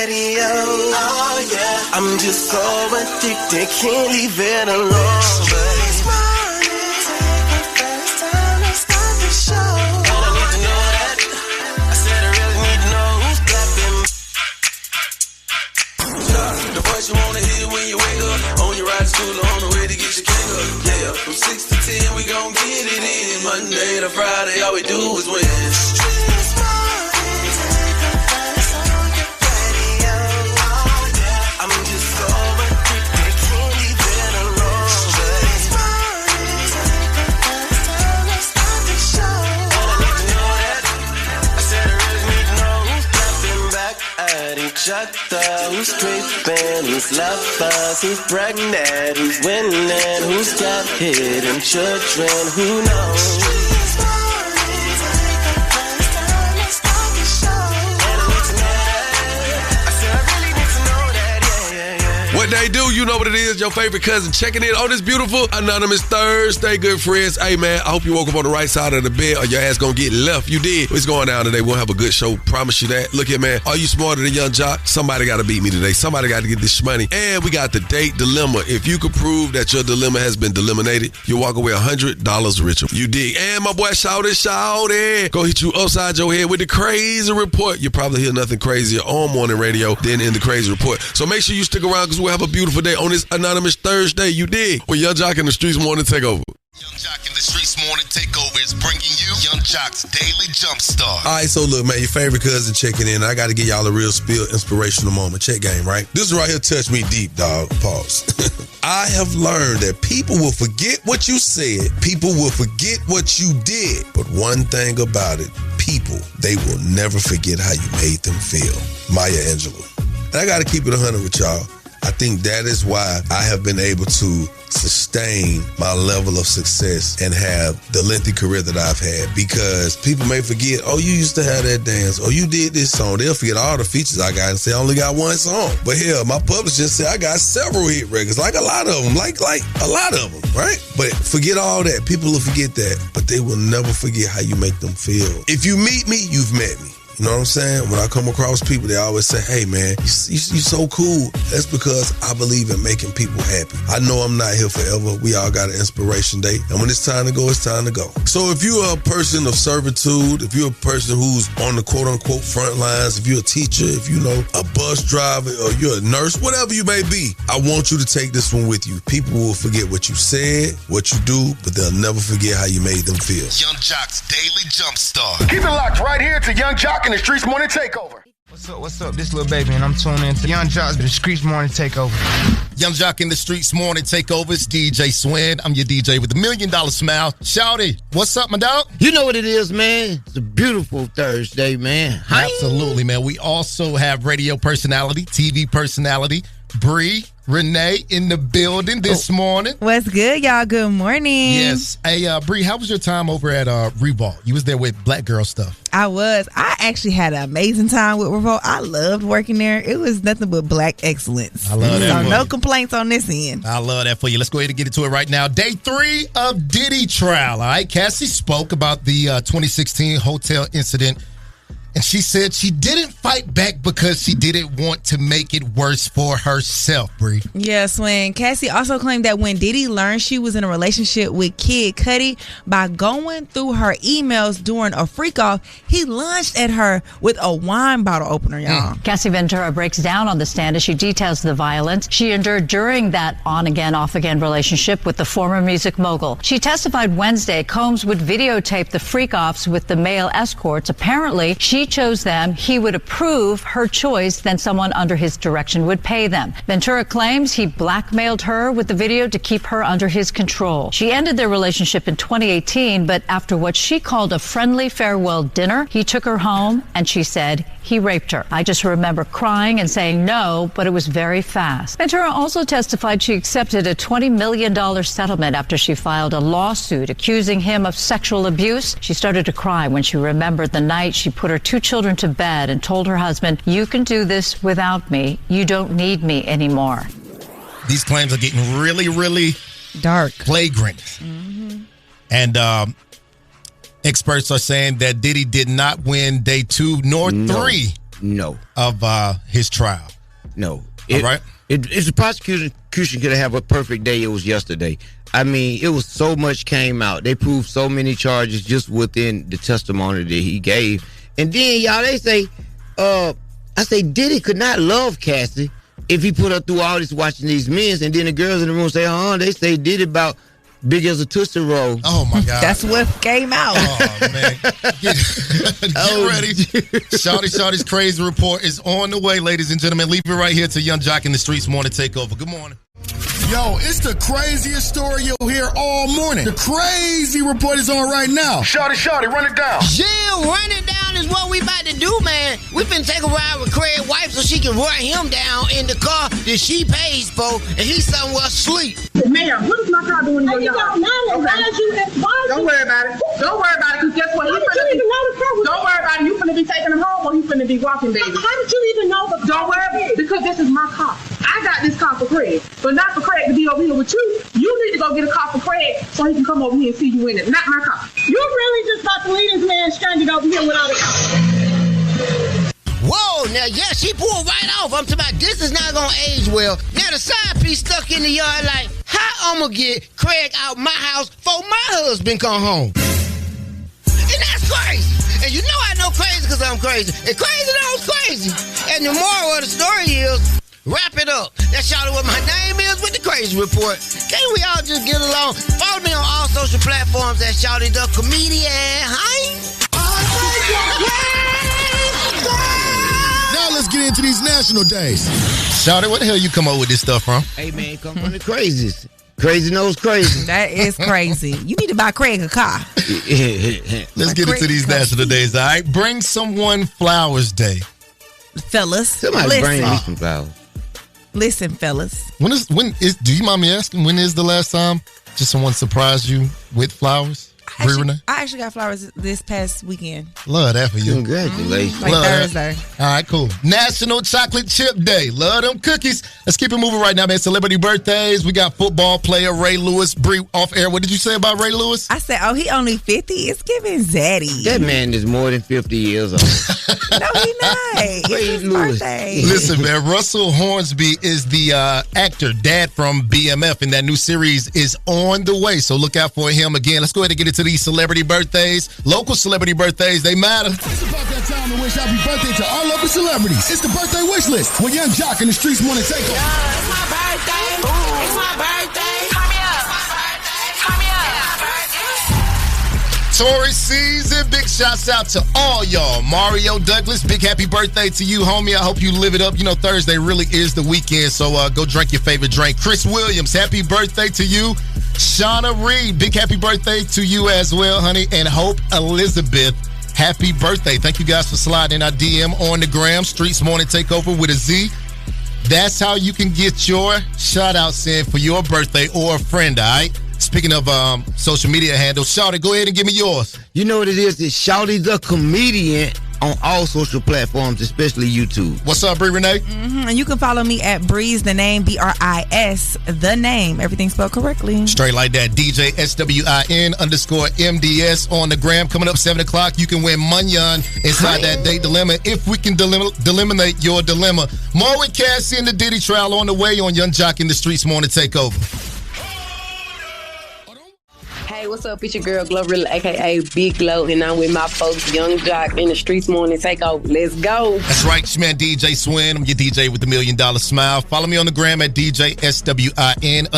patio. Oh yeah, I'm just so addicted, can't leave it alone. This morning, take the first time to start the show. And I need to know that. I said I really need to know who's clapping. The voice you wanna hear when you wake up, on your ride to school or on the way to get your cake up. Yeah, from 6 to 10 we gon' get it in. Monday to Friday, all we do is win. Who's creeping, who's lovers, who's pregnant, who's winning, who's got hidden children, who knows? What they do, you know what it is. Your favorite cousin checking in on this beautiful Anonymous Thursday, good friends. Hey, man, I hope you woke up on the right side of the bed or your ass gonna get left. You did. It's going down today. We'll have a good show. Promise you that. Look here, man. Are you smarter than Young Jock? Somebody got to beat me today. Somebody got to get this money. And we got the date dilemma. If you could prove that your dilemma has been eliminated, you'll walk away $100 richer. You dig. And my boy, Shouty. Go hit you upside your head with the crazy report. You probably hear nothing crazier on morning radio than in the crazy report. So make sure you stick around because we'll have a beautiful day on this Anonymous Thursday. You dig? With Young Jock in the Streetz Morning Takeover. Young Jock in the Streetz Morning Takeover is bringing you Young Jock's Daily Jumpstart. All right, so look, man, your favorite cousin checking in. I got to give y'all a real spill, inspirational moment. Check game, right? This right here touched me deep, dog. Pause. I have learned that people will forget what you said. People will forget what you did. But one thing about it, people, they will never forget how you made them feel. Maya Angelou. And I got to keep it 100 with y'all. I think that is why I have been able to sustain my level of success and have the lengthy career that I've had, because people may forget, oh, you used to have that dance, or you did this song. They'll forget all the features I got and say I only got one song. But hell, my publisher said I got several hit records, like a lot of them, like a lot of them, right? But forget all that. People will forget that, but they will never forget how you make them feel. If you meet me, you've met me. You know what I'm saying? When I come across people, they always say, hey, man, you so cool. That's because I believe in making people happy. I know I'm not here forever. We all got an inspiration day. And when it's time to go, it's time to go. So if you're a person of servitude, if you're a person who's on the quote-unquote front lines, if you're a teacher, if you know, a bus driver, or you're a nurse, whatever you may be, I want you to take this one with you. People will forget what you said, what you do, but they'll never forget how you made them feel. Young Jock's Daily Jumpstart. Keep it locked right here to Young Jock in the Streetz Morning Takeover. What's up? This little baby, and I'm tuning in to Young Jock, the Streetz Morning Takeover. Young Jock in the Streetz Morning Takeover. It's DJ Swin. I'm your DJ with the $1 million smile. Shouty, what's up, my dog? You know what it is, man. It's a beautiful Thursday, man. Absolutely, man. We also have radio personality, TV personality, Bree Renee in the building this morning. What's good, y'all? Good morning. Yes. Hey, Bree, how was your time over at Revolt? You was there with Black Girl stuff. I was. I actually had an amazing time with Revolt. I loved working there. It was nothing but black excellence. I love that. So no complaints on this end. I love that for you. Let's go ahead and get into it right now. Day 3 of Diddy trial. All right. Cassie spoke about the 2016 hotel incident. And she said she didn't fight back because she didn't want to make it worse for herself, Bree. Yes, when Cassie also claimed that when Diddy learned she was in a relationship with Kid Cudi, by going through her emails during a freak-off, he lunged at her with a wine bottle opener, y'all. Cassie Ventura breaks down on the stand as she details the violence she endured during that on-again, off-again relationship with the former music mogul. She testified Wednesday Combs would videotape the freak-offs with the male escorts. Apparently, she chose them, he would approve her choice, then someone under his direction would pay them. Ventura claims he blackmailed her with the video to keep her under his control. She ended their relationship in 2018, but after what she called a friendly farewell dinner, he took her home and she said he raped her. I just remember crying and saying no, but it was very fast. Ventura also testified she accepted a $20 million settlement after she filed a lawsuit accusing him of sexual abuse. She started to cry when she remembered the night she put her 2 children to bed and told her husband, "You can do this without me. You don't need me anymore." These claims are getting really, really dark, flagrant. Mm-hmm. And experts are saying that Diddy did not win day 2 nor 3 No. of his trial. No. All right. If the prosecution could have a perfect day, it was yesterday. I mean, it was so much came out. They proved so many charges just within the testimony that he gave. And then, y'all, they say, I say Diddy could not love Cassie if he put her through all this watching these men. And then the girls in the room say, they say Diddy about big as a Tootsie Roll. Oh, my God. That's what came out. Oh, man. Get ready. Shawty's Crazy Report is on the way, ladies and gentlemen. Leave it right here to Young Jock in the Streetz Morning Takeover. Good morning. Yo, it's the craziest story you'll hear all morning. The Crazy Report is on right now. Shawty, run it down. Yeah, run it down is what we about to do, man. We finna take a ride with Craig's wife so she can run him down in the car that she pays for, and he's somewhere asleep. Ma'am, what is my car doing in your yard? Don't worry about it. Don't worry about it, because guess what? Don't worry about it. You finna be taking him home or you finna be walking, baby. How did you even know? Don't worry about it, because this is my car. I got this car for Craig, but not for Craig to be over here with you. You need to go get a car for Craig so he can come over here and see you in it, not my car. You really just about to leave this man stranded over here without a car. Whoa, now, yeah, she pulled right off. I'm talking about this is not going to age well. Now, the side piece stuck in the yard like, how I'm going to get Craig out my house before my husband come home? And that's crazy. And you know I know crazy because I'm crazy. And crazy knows crazy. And the moral of the story is, wrap it up. That's y'all what my name is with the Crazy Report. Can't we all just get along? Follow me on all social platforms at Shawty the Comedian. Now let's get into these national days. Shawty, where the hell you come up with this stuff from? Hey, man, come from the crazies. Crazy knows crazy. That is crazy. You need to buy Craig a car. Let's get into these national days, all right? Bring someone flowers day. Fellas, somebody bring me some flowers. Listen, fellas. When is? Do you mind me asking? When is the last time just someone surprised you with flowers? I actually got flowers this past weekend. Love that for you. Congratulations. Like Thursday. All right, cool. National Chocolate Chip Day. Love them cookies. Let's keep it moving right now, man. Celebrity birthdays. We got football player Ray Lewis. Bree, off air. What did you say about Ray Lewis? I said, he only 50. It's giving Zaddy. That man is more than 50 years old. No, he not. It's his birthday. Listen, man. Russell Hornsby is the actor, dad from BMF, and that new series is on the way. So look out for him again. Let's go ahead and get into these celebrity birthdays. Local celebrity birthdays, they matter. It's about that time to wish happy birthday to our local celebrities. It's the birthday wish list with Young Jock in the Streetz Morning Takeover. Yeah, it's my birthday. Ooh. It's my birthday. Turn me up. Turn me up. Tory season. Big shouts out to all y'all. Mario Douglas, big happy birthday to you, homie. I hope you live it up. You know, Thursday really is the weekend, so go drink your favorite drink. Chris Williams, happy birthday to you. Shauna Reed, big happy birthday to you as well, honey. And Hope Elizabeth, happy birthday. Thank you guys for sliding in our DM on the gram. Streetz Morning Takeover with a Z. That's how you can get your shout-outs in for your birthday or a friend, all right? Speaking of social media handles, Shawty, go ahead and give me yours. You know what it is? It's Shawty the Comedian on all social platforms, especially YouTube. What's up, Bree Renee? And you can follow me at Breeze the Name, BRIS the Name. Everything spelled correctly. Straight like that. DJ SWIN_MDS on the gram. Coming up 7 o'clock, you can win Munyon inside that date dilemma if we can eliminate your dilemma. More with Cassie and the Diddy trial on the way on Young Jock in the Streetz Morning Takeover. Hey, what's up? It's your girl, Glorilla, a.k.a. Big Glow, and I'm with my folks, Young Jock, in the Streetz Morning Takeover. Let's go. That's right. It's your man, DJ Swin. I'm your DJ with the $1 Million Smile. Follow me on the gram at DJ SWIN_MDS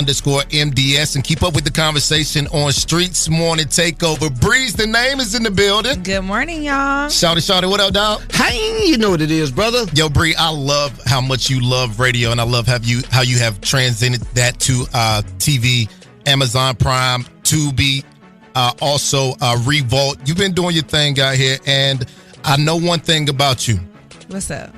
and keep up with the conversation on Streetz Morning Takeover. Breeze, the name is in the building. Good morning, y'all. Shawty, what up, dog? Hey, you know what it is, brother. Yo, Bree, I love how much you love radio, and I love how you have transcended that to TV, Amazon Prime, Tubi, also Revolt. You've been doing your thing out here, and I know one thing about you. What's up?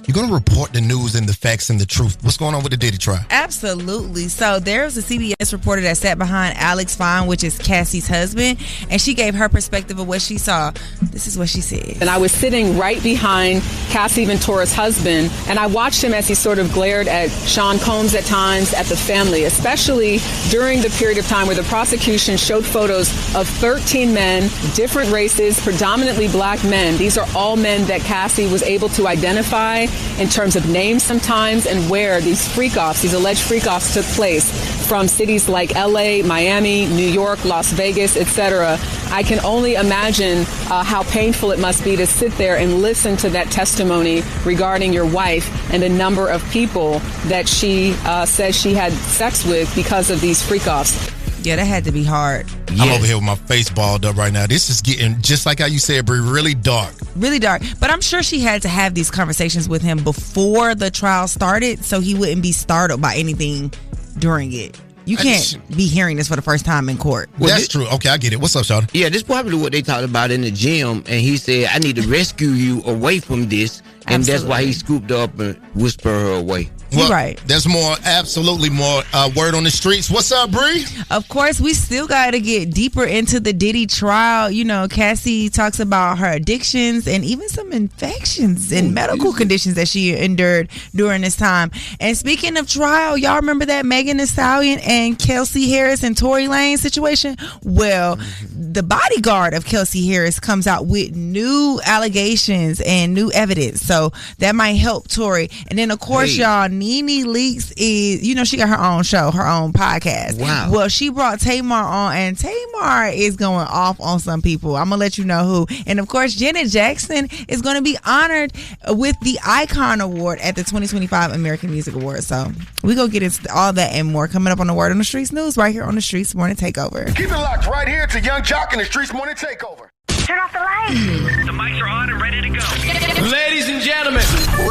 you're going to report the news and the facts and the truth. What's going on with the Diddy trial? Absolutely. So there was a CBS reporter that sat behind Alex Fine, which is Cassie's husband, and she gave her perspective of what she saw. This is what she said. And I was sitting right behind Cassie Ventura's husband, and I watched him as he sort of glared at Sean Combs at times, at the family, especially during the period of time where the prosecution showed photos of 13 men, different races, predominantly black men. These are all men that Cassie was able to identify in terms of names sometimes and where these freak-offs, these alleged freak-offs took place from cities like LA, Miami, New York, Las Vegas, etc. I can only imagine how painful it must be to sit there and listen to that testimony regarding your wife and the number of people that she says she had sex with because of these freak-offs. Yeah, that had to be hard. I'm over here with my face balled up right now. This is getting, just like how you said, Brie, really dark. Really dark. But I'm sure she had to have these conversations with him before the trial started so he wouldn't be startled by anything during it. You can't be hearing this for the first time in court. Well, that's true. Okay, I get it. What's up, Shawty? Yeah, this is probably what they talked about in the gym. And he said, I need to rescue you away from this. And that's why he scooped up and whispered her away. Well, right. There's more, absolutely more word on the streets. What's up, Bree? Of course, we still got to get deeper into the Diddy trial. You know, Cassie talks about her addictions and even some infections and medical conditions that she endured during this time. And speaking of trial, y'all remember that Megan Thee Stallion and Kelsey Harris and Tory Lanez situation? Well, the bodyguard of Kelsey Harris comes out with new allegations and new evidence. So that might help Tory. And then, of course, y'all, Nene Leakes is, you know, she got her own show, her own podcast. Wow. Well, she brought Tamar on, and Tamar is going off on some people. I'm going to let you know who. And, of course, Janet Jackson is going to be honored with the Icon Award at the 2025 American Music Awards. So we're going to get into all that and more coming up on the Word on the Streets news right here on the Streetz Morning Takeover. Keep it locked right here to Young Jock and the Streetz Morning Takeover. Turn off the lights. The mics are on and ready to go. Ladies and gentlemen.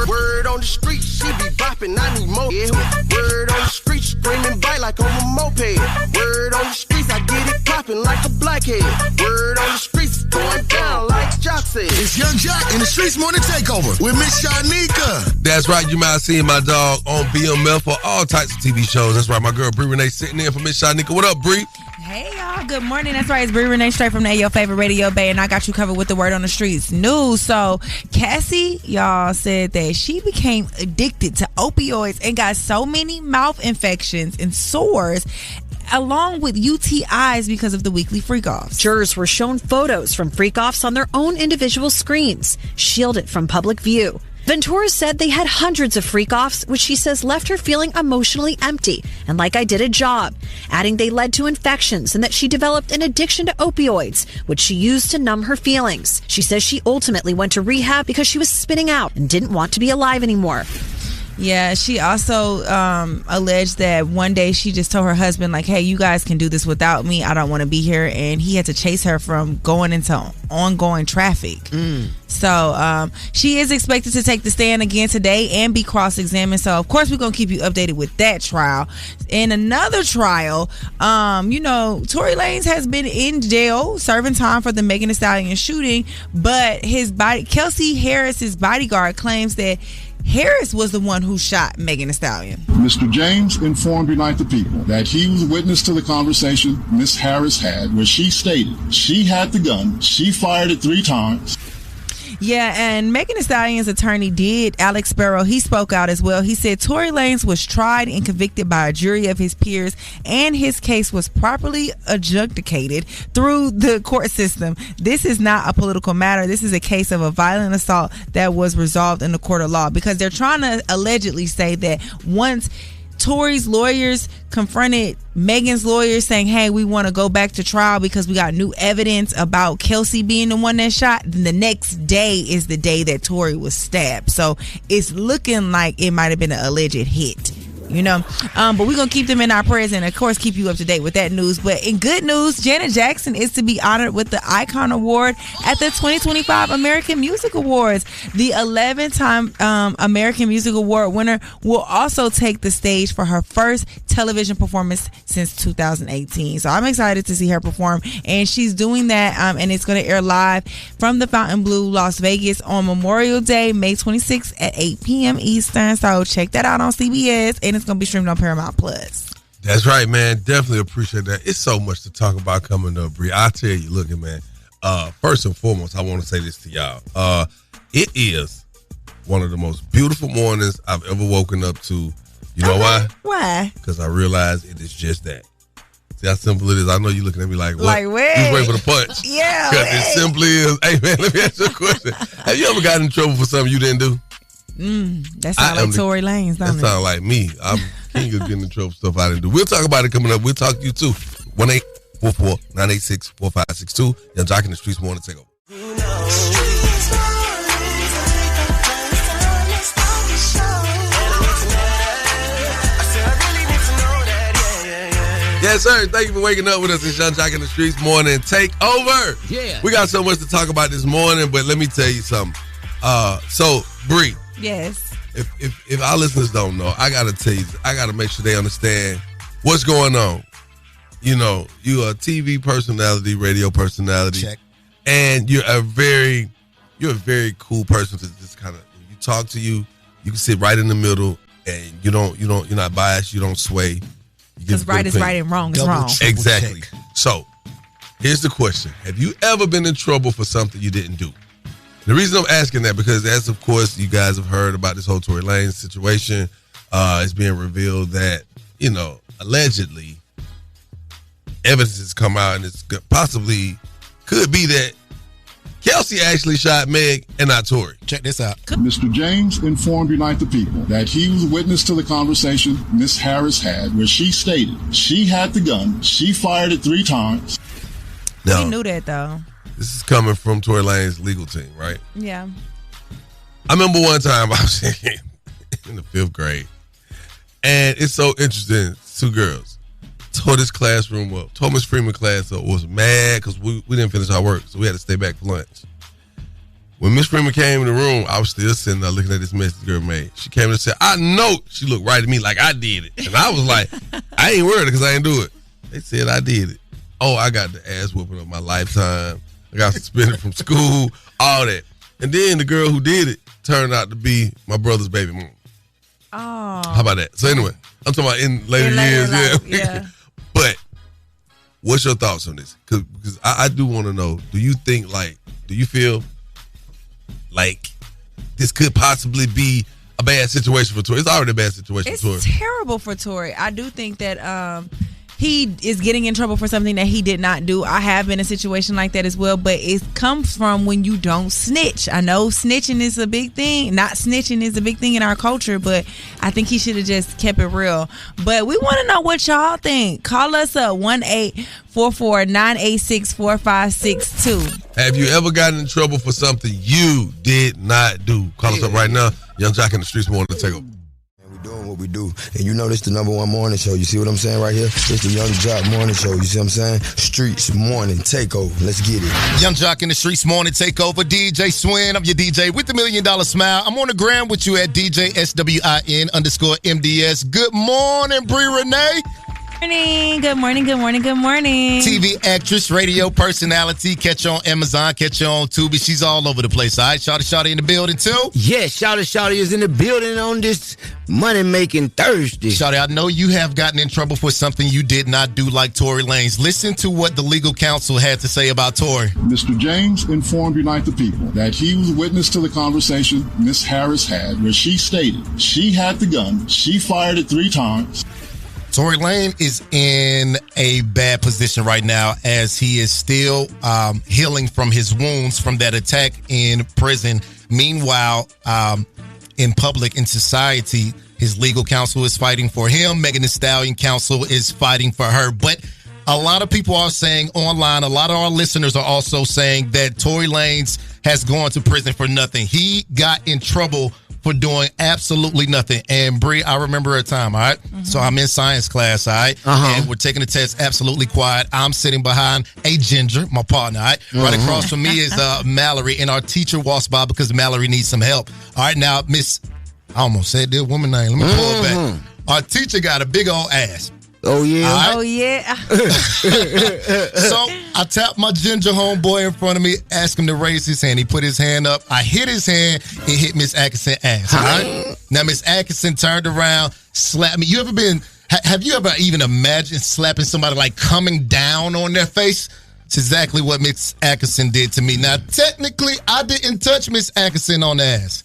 Word on the street, she be bopping, I need more. Yeah. Word on the street, screaming bite like on a moped. Word on the streets, I get it popping like a blackhead. Word on the streets, going down like Jock said. It's Young Jock in the Streetz Morning Takeover with Miss Shanika. That's right, you might have seen my dog on BMF for all types of TV shows. That's right, my girl Bree Renee sitting in for Miss Shanika. What up, Bree? Hey, y'all. Good morning. That's right. It's Bree Renee straight from your favorite radio bay, and I got you covered with the Word on the Streets news. So, Cassie, y'all, said that she became addicted to opioids and got so many mouth infections and sores, along with UTIs because of the weekly freak-offs. Jurors were shown photos from freak-offs on their own individual screens, shielded from public view. Ventura said they had hundreds of freak-offs, which she says left her feeling emotionally empty and like I did a job, adding they led to infections and that she developed an addiction to opioids, which she used to numb her feelings. She says she ultimately went to rehab because she was spinning out and didn't want to be alive anymore. Yeah, she also alleged that one day she just told her husband, like, hey, you guys can do this without me. I don't want to be here. And he had to chase her from going into ongoing traffic. So she is expected to take the stand again today and be cross-examined. So, of course, we're going to keep you updated with that trial. In another trial, you know, Tory Lanez has been in jail serving time for the Megan Thee Stallion shooting. But Kelsey Harris's bodyguard claims that Harris was the one who shot Megan Thee Stallion. Mr. James informed United People that he was witness to the conversation Miss Harris had where she stated she had the gun, she fired it 3 times. Yeah, and Megan Thee Stallion's attorney Alex Sparrow, he spoke out as well. He said Tory Lanez was tried and convicted by a jury of his peers, and his case was properly adjudicated through the court system. This is not a political matter. This is a case of a violent assault that was resolved in the court of law, because they're trying to allegedly say that once Tory's lawyers confronted Megan's lawyers saying, hey, we want to go back to trial because we got new evidence about Kelsey being the one that shot, then the next day is the day that Tory was stabbed. So it's looking like it might have been an alleged hit. you know. But we're going to keep them in our prayers and, of course, keep you up to date with that news. But in good news, Janet Jackson is to be honored with the Icon Award at the 2025 American Music Awards. The 11-time American Music Award winner will also take the stage for her first television performance since 2018. So I'm excited to see her perform. And she's doing that, and it's going to air live from the Fontainebleau, Las Vegas on Memorial Day, May 26th at 8 p.m. Eastern. So check that out on CBS, and it's going to be streamed on Paramount Plus. That's right, man. Definitely appreciate that. It's so much to talk about coming up, Bree. I tell you, look, man. First and foremost, I want to say this to y'all. It is one of the most beautiful mornings I've ever woken up to. You know why? Why? Because I realize it is just that. See how simple it is. I know you're looking at me like, what? Like, wait. You wait for the punch. Yeah. Because it simply is. Hey, man, let me ask you a question. Have you ever gotten in trouble for something you didn't do? That sounds like Tory Lanez, don't it? That sounds like me. I'm king of getting in trouble for stuff I didn't do. We'll talk about it coming up. We'll talk to you too. 1-844-986-4562. Young Jock in the Streetz Morning Takeover. Yes, sir. Thank you for waking up with us. It's Young Jock in the Streetz Morning Takeover. Yeah. We got so much to talk about this morning, but let me tell you something. So, Bree. Yes. If our listeners don't know, I got to tell you, I got to make sure they understand what's going on. You know, you're a TV personality, radio personality. Check. And you're a very cool person to just kind of, you talk to you can sit right in the middle and you're not biased, you don't sway. Because right is right and wrong is wrong. Exactly. So, here's the question. Have you ever been in trouble for something you didn't do? The reason I'm asking that, because as of course you guys have heard about this whole Tory Lanez situation, it's being revealed that, you know, allegedly, evidence has come out and it's possibly could be that Kelsey actually shot Meg and not Tory. Check this out. Mr. James informed Unite the People that he was witness to the conversation Miss Harris had where she stated she had the gun, she fired it 3 times. Now, we knew that though. This is coming from Tory Lanez's legal team, right? Yeah. I remember one time I was in the 5th grade, and it's so interesting. 2 girls tore this classroom up, tore Miss Freeman class up, was mad because we didn't finish our work, so we had to stay back for lunch. When Miss Freeman came in the room, I was still sitting there looking at this message the girl made. She came in and said, I know. She looked right at me like I did it. And I was like, I ain't worried because I ain't do it. They said I did it. Oh, I got the ass whooping of my lifetime. I got suspended from school, all that. And then the girl who did it turned out to be my brother's baby mom. Oh. How about that? So anyway, I'm talking about in later years. Yeah. But what's your thoughts on this? Because I do want to know, do you feel like this could possibly be a bad situation for Tory? It's already a bad situation for Tory. It's terrible for Tory. I do think that he is getting in trouble for something that he did not do. I have been in a situation like that as well, but it comes from when you don't snitch. I know snitching is a big thing. Not snitching is a big thing in our culture, but I think he should have just kept it real. But we want to know what y'all think. Call us up 1-844-986-4562. Have you ever gotten in trouble for something you did not do? Call us up right now. Young Jock in the Streetz Morning Takeover. Doing what we do. And you know this the #1 morning show. You see what I'm saying right here? It's the Young Jock morning show. You see what I'm saying? Streetz Morning Takeover. Let's get it. Young Jock in the Streetz Morning Takeover. DJ Swin. I'm your DJ with the $1 million smile. I'm on the gram with you at DJ SWIN_MDS. Good morning, Bree Renee. Good morning. TV actress, radio personality. Catch her on Amazon, catch her on Tubi. She's all over the place. All right, Shawty in the building too? Yes, Shawty is in the building on this money-making Thursday. Shawty, I know you have gotten in trouble for something you did not do like Tory Lanez. Listen to what the legal counsel had to say about Tory. Mr. James informed Unite the People that he was witness to the conversation Miss Harris had where she stated she had the gun, she fired it 3 times. Tory Lanez is in a bad position right now as he is still healing from his wounds from that attack in prison. Meanwhile, in public, in society, his legal counsel is fighting for him. Megan Thee Stallion counsel is fighting for her. But a lot of people are saying online, a lot of our listeners are also saying that Tory Lanez has gone to prison for nothing. He got in trouble for doing absolutely nothing. And Bree, I remember a time, all right? So I'm in science class, all right? And we're taking the test absolutely quiet. I'm sitting behind a Ginger, my partner, all right? Right across from me is Mallory, and our teacher walks by because Mallory needs some help. All right, now, Miss, I almost said the woman name. Let me pull it back. Our teacher got a big old ass. Oh, yeah? Right? Oh, yeah. So I tapped my Ginger homeboy in front of me, asked him to raise his hand. He put his hand up. I hit his hand. It hit Miss Atkinson ass. All right? Now, Miss Atkinson turned around, slapped me. Have you ever even imagined slapping somebody like coming down on their face? It's exactly what Miss Atkinson did to me. Now, technically, I didn't touch Miss Atkinson on the ass.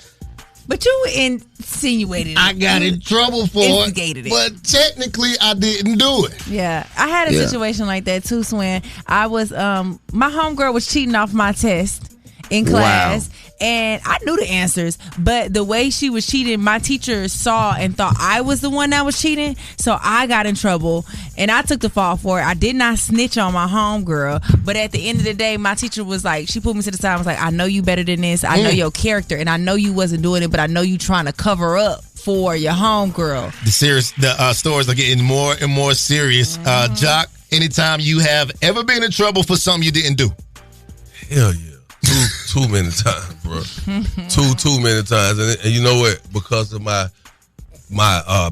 But you insinuated it. I got in trouble for Instigated it. But technically, I didn't do it. Yeah. I had a situation like that, too, Swin. I was, my homegirl was cheating off my test in class. Wow. And I knew the answers, but the way she was cheating, my teacher saw and thought I was the one that was cheating. So I got in trouble, and I took the fall for it. I did not snitch on my homegirl, but at the end of the day, my teacher was like, she pulled me to the side and was like, I know you better than this. I know your character, and I know you wasn't doing it, but I know you trying to cover up for your homegirl. The stories are getting more and more serious. Jock, anytime you have ever been in trouble for something you didn't do? Hell yeah. Too many times, bro. Too many times. And you know what? Because of my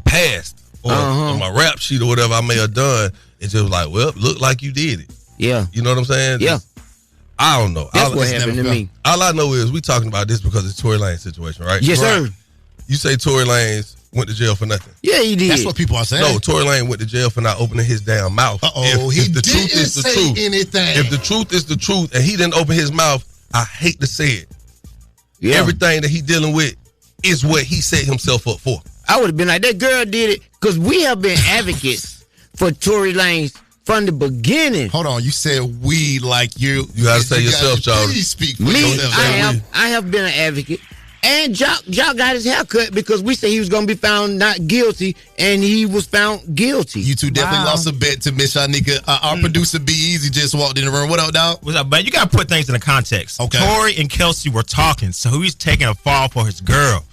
past or my rap sheet or whatever I may have done, it's just like, well, look like you did it. Yeah. You know what I'm saying? Yeah. I don't know. That's what happened to me. All I know is we talking about this because it's Tory Lanez situation, right? Yes, sir. You say Tory Lanez went to jail for nothing. Yeah, he did. That's what people are saying. No, Tory Lanez went to jail for not opening his damn mouth. If the truth is the truth, anything. If the truth is the truth and he didn't open his mouth, I hate to say it. Yeah. Everything that he dealing with is what he set himself up for. I would have been like, that girl did it, because we have been advocates for Tory Lanez from the beginning. Hold on, you said we like you. You got to say yourself, Charlie. Please speak for Me, yourself. I have been an advocate. And Jock got his hair cut because we said he was going to be found not guilty, and he was found guilty. You two definitely lost a bet to Miss Shanika. Our producer, B Easy, just walked in the room. What up, dog? What's up, but you got to put things in the context. Okay. Tory and Kelsey were talking, so he's taking a fall for his girl.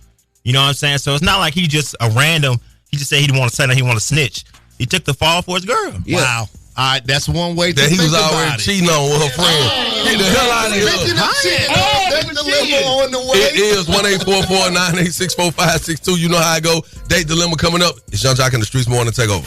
You know what I'm saying? So it's not like he just a random, he just said he didn't want to say that he want to snitch. He took the fall for his girl. Yeah. Wow. All right, that's one way to that he think was already about cheating on with her friend. Get the hell out of here. That dilemma on the way. It is 1-844-986-4562. You know how I go. Date dilemma coming up. It's Young Jock in the Streetz Morning Takeover.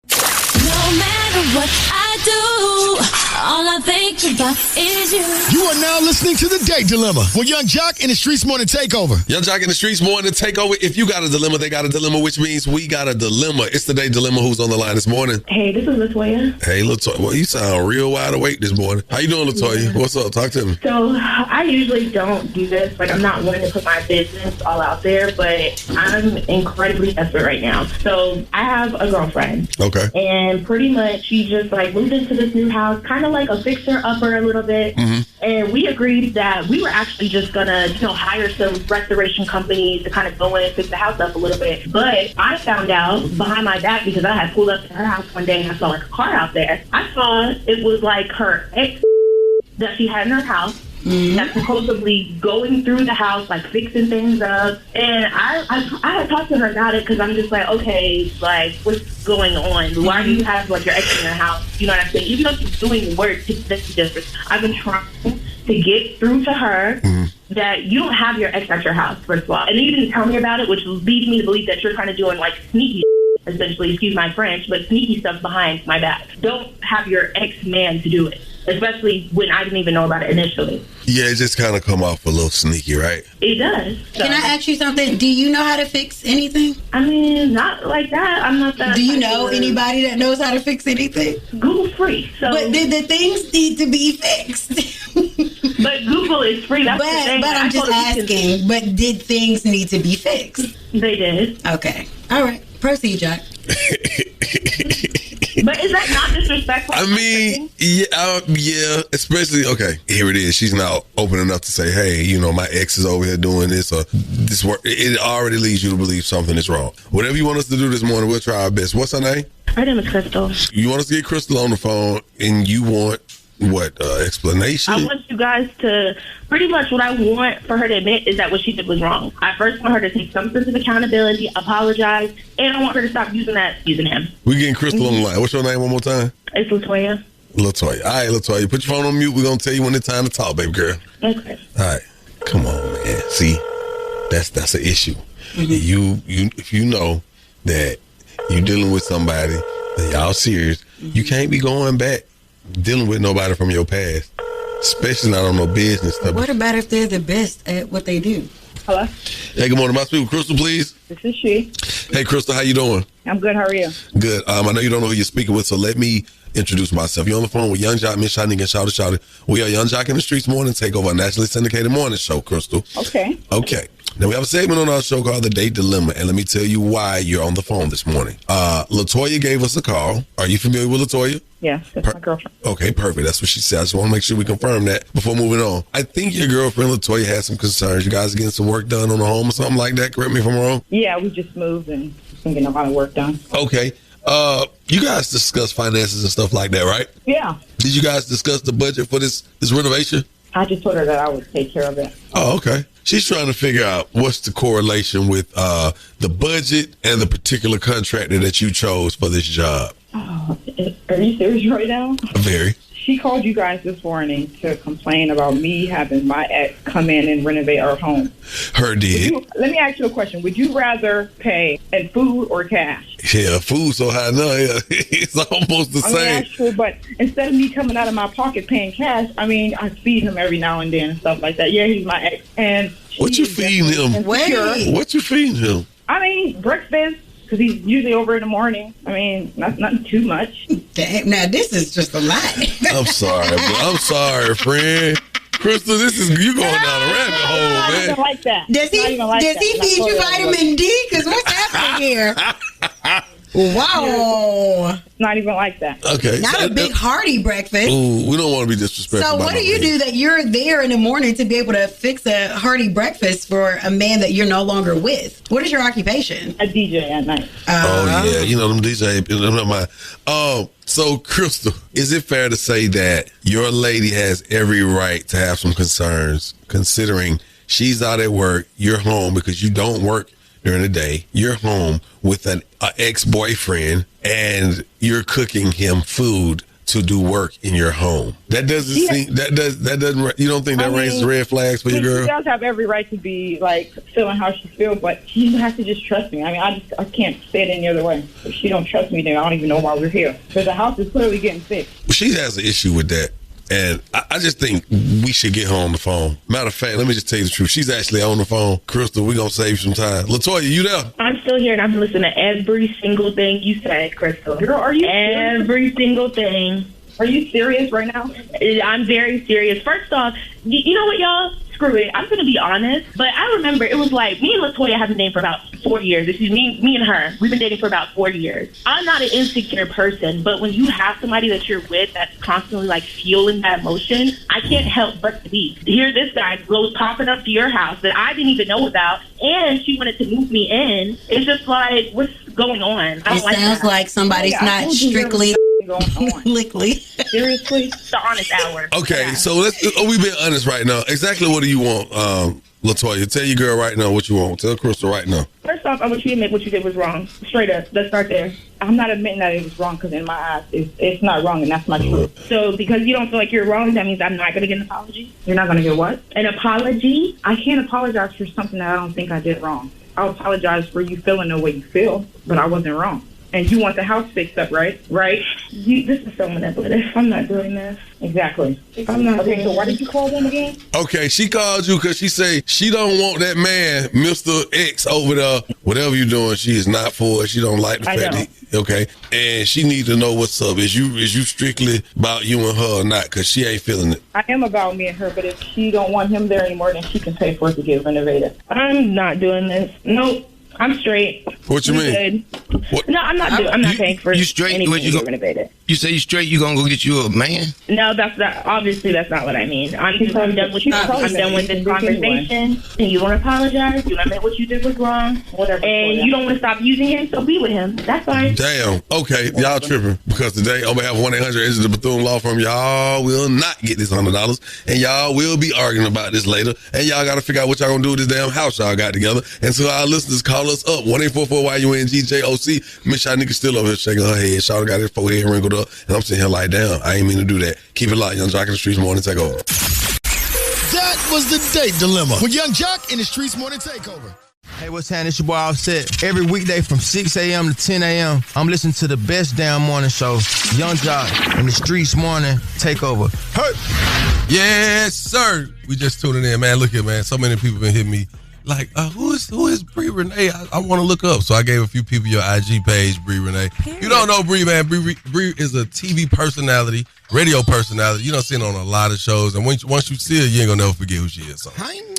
No matter what I do, all I think about is you. You are now listening to The Date Dilemma with Young Jock in the Streetz Morning Takeover. Young Jock in the Streetz Morning Takeover. If you got a dilemma, they got a dilemma, which means we got a dilemma. It's the Date Dilemma. Who's on the line this morning? Hey, this is Latoya. Hey, Latoya. Well, you sound real wide awake this morning. How you doing, Latoya? Yeah. What's up? Talk to me. So, I usually don't do this. Like, I'm not one to put my business all out there, but I'm incredibly desperate right now. So, I have a girlfriend. Okay. And pretty much she just, like, moved into this new house, kind of like a fixer-upper a little bit. Mm-hmm. And we agreed that we were actually just gonna, hire some restoration companies to kind of go in and fix the house up a little bit. But I found out behind my back, because I had pulled up to her house one day and I saw like a car out there. I saw it was like her ex that she had in her house. That's supposedly going through the house, like fixing things up. And I had talked to her about it because I'm just like, okay, like, what's going on? Why do you have like your ex in your house? You know what I'm saying? Even though she's doing work, it's different. I've been trying to get through to her that you don't have your ex at your house, first of all. And then you didn't tell me about it, which leads me to believe that you're kind of doing like sneaky, essentially, excuse my French, but sneaky stuff behind my back. Don't have your ex-man to do it, especially when I didn't even know about it initially. Yeah, it just kind of come off a little sneaky, right? It does. So. Can I ask you something? Do you know how to fix anything? I mean, not like that. I'm not that. Do you know anybody that knows how to fix anything? Google's free. So. But the things need to be fixed. But Google is free. That's the thing. But I'm just asking, but did things need to be fixed? They did. Okay. All right. Proceed, Jack. But is that not disrespectful? I mean, yeah, especially, okay, here it is. She's now open enough to say, hey, my ex is over here doing this or this work. It already leads you to believe something is wrong. Whatever you want us to do this morning, we'll try our best. What's her name? Her name is Crystal. You want us to get Crystal on the phone and you want explanation? I want you guys to, pretty much what I want for her to admit is that what she did was wrong. I first want her to take some sense of accountability, apologize, and I want her to stop using him. We getting Crystal on the line. What's your name one more time? It's Latoya. Latoya. All right, Latoya. Put your phone on mute. We're going to tell you when it's time to talk, baby girl. Okay. All right. Come on, man. See, that's an issue. You if you know that you're dealing with somebody that y'all serious, you can't be going back dealing with nobody from your past, especially not on no business stuff. What about if they're the best at what they do? Hello? Hey, good morning. My speaker, Crystal, please. This is she. Hey, Crystal, how you doing? I'm good. How are you? Good. I know you don't know who you're speaking with, so let me introduce myself. You're on the phone with Young Jock, Miss Shiny, and Shouty. We are Young Jock in the Streets Morning Takeover, a nationally syndicated morning show, Crystal. Okay. Okay. Now, we have a segment on our show called The Date Dilemma, and let me tell you why you're on the phone this morning. Latoya gave us a call. Are you familiar with Latoya? Yeah, that's my girlfriend. Okay, perfect. That's what she said. I just want to make sure we confirm that before moving on. I think your girlfriend, Latoya, has some concerns. You guys are getting some work done on the home or something like that? Correct me if I'm wrong? Yeah, we just moved and been getting a lot of work done. Okay. You guys discuss finances and stuff like that, right? Yeah. Did you guys discuss the budget for this renovation? I just told her that I would take care of it. Oh, okay. She's trying to figure out what's the correlation with the budget and the particular contractor that you chose for this job. Oh, are you serious right now? Very. She called you guys this morning to complain about me having my ex come in and renovate our home. Her did. Let me ask you a question. Would you rather pay in food or cash? Yeah, food so high now. Yeah. It's almost the same. That's true, but instead of me coming out of my pocket paying cash, I feed him every now and then and stuff like that. Yeah, he's my ex. And what you feeding him? What you feeding him? Breakfast. Because he's usually over in the morning. Nothing too much. Damn, now this is just a lot. I'm sorry, bro. I'm sorry, friend. Crystal, you going down a rabbit hole, man. Not even like that. Does he feed you vitamin D? Because what's happening here? Wow. Not even like that. Okay. Not a big hearty breakfast. Ooh, we don't want to be disrespectful. So what do you do that you're there in the morning to be able to fix a hearty breakfast for a man that you're no longer with? What is your occupation? A DJ at night. Oh, yeah. You know them DJ. Never mind. So, Crystal, is it fair to say that your lady has every right to have some concerns, considering she's out at work, you're home because you don't work during the day, you're home with an ex-boyfriend, and you're cooking him food to do work in your home? That doesn't seem, that doesn't, you don't think that raises red flags for your girl? She does have every right to be, feeling how she feels, but she has to just trust me. I can't say it any other way. If she don't trust me, then I don't even know why we're here. Because the house is clearly getting fixed. She has an issue with that. And I just think we should get her on the phone. Matter of fact, let me just tell you the truth. She's actually on the phone. Crystal, we're going to save you some time. Latoya, you there? I'm still here, and I'm listening to every single thing you said, Crystal. Girl, are you every single thing. Are you serious right now? I'm very serious. First off, you know what, y'all? Screw it. I'm going to be honest, but I remember it was like me and Latoya have been dating for about 4 years. This is me and her. We've been dating for about 4 years. I'm not an insecure person, but when you have somebody that you're with that's constantly fueling that emotion, I can't help but to be. Here this guy goes popping up to your house that I didn't even know about, and she wanted to move me in. It's just what's going on? I don't it sounds like somebody's not strictly lickly. Seriously? The honest hour. Okay, so we being honest right now. Exactly what do you want, Latoya? Tell your girl right now what you want. Tell Crystal right now. First off, I want you to admit what you did was wrong. Straight up. Let's start there. I'm not admitting that it was wrong because in my eyes, it's not wrong, and that's my truth. So because you don't feel like you're wrong, that means I'm not going to get an apology? You're not going to get what? An apology? I can't apologize for something that I don't think I did wrong. I'll apologize for you feeling the way you feel, but I wasn't wrong. And you want the house fixed up, right? Right? This is so manipulative. I'm not doing this. Exactly. I'm not. Okay, so why did you call them again? Okay, she called you because she say she don't want that man, Mr. X, over there. Whatever you're doing, she is not for it. She don't like the fact that okay, and she needs to know what's up. Is you strictly about you and her or not? Because she ain't feeling it. I am about me and her, but if she don't want him there anymore, then she can pay for it to get renovated. I'm not doing this. Nope. I'm straight. What you mean? No, I'm not. I'm not paying for you straight? anything You to get renovated. You say you straight, you gonna go get you a man? No, that's not. Obviously, that's not what I mean. I'm done with this conversation. And you don't apologize. You admit what you did was wrong. Whatever. And you don't want to stop using him, so be with him. That's fine. Damn. Okay, y'all tripping because today on behalf of 1-800 Is the Bethune Law Firm, y'all will not get this $100, and y'all will be arguing about this later. And y'all got to figure out what y'all gonna do with this damn house y'all got together. And so our listeners, call us up 1-844-YUNGJOC. Miss Shanika still over here shaking her head. Shawty got his forehead wrinkled up, and I'm sitting here like, damn, I ain't mean to do that. Keep it locked, Young Jock in the Streetz Morning Takeover. That was the date dilemma with Young Jock in the Streetz Morning Takeover. Hey, what's happening? It's your boy Offset. Every weekday from 6 a.m. to 10 a.m., I'm listening to the best damn morning show, Young Jock in the Streetz Morning Takeover. Hey! Yes, sir. We just tuning in, man. Look here, man. So many people been hitting me like, who is Bree Renee? I want to look up. So I gave a few people your IG page, Bree Renee. You don't know Bree, man. Bree is a TV personality, radio personality. You done seen her on a lot of shows. And once you see her, you ain't going to never forget who she is. So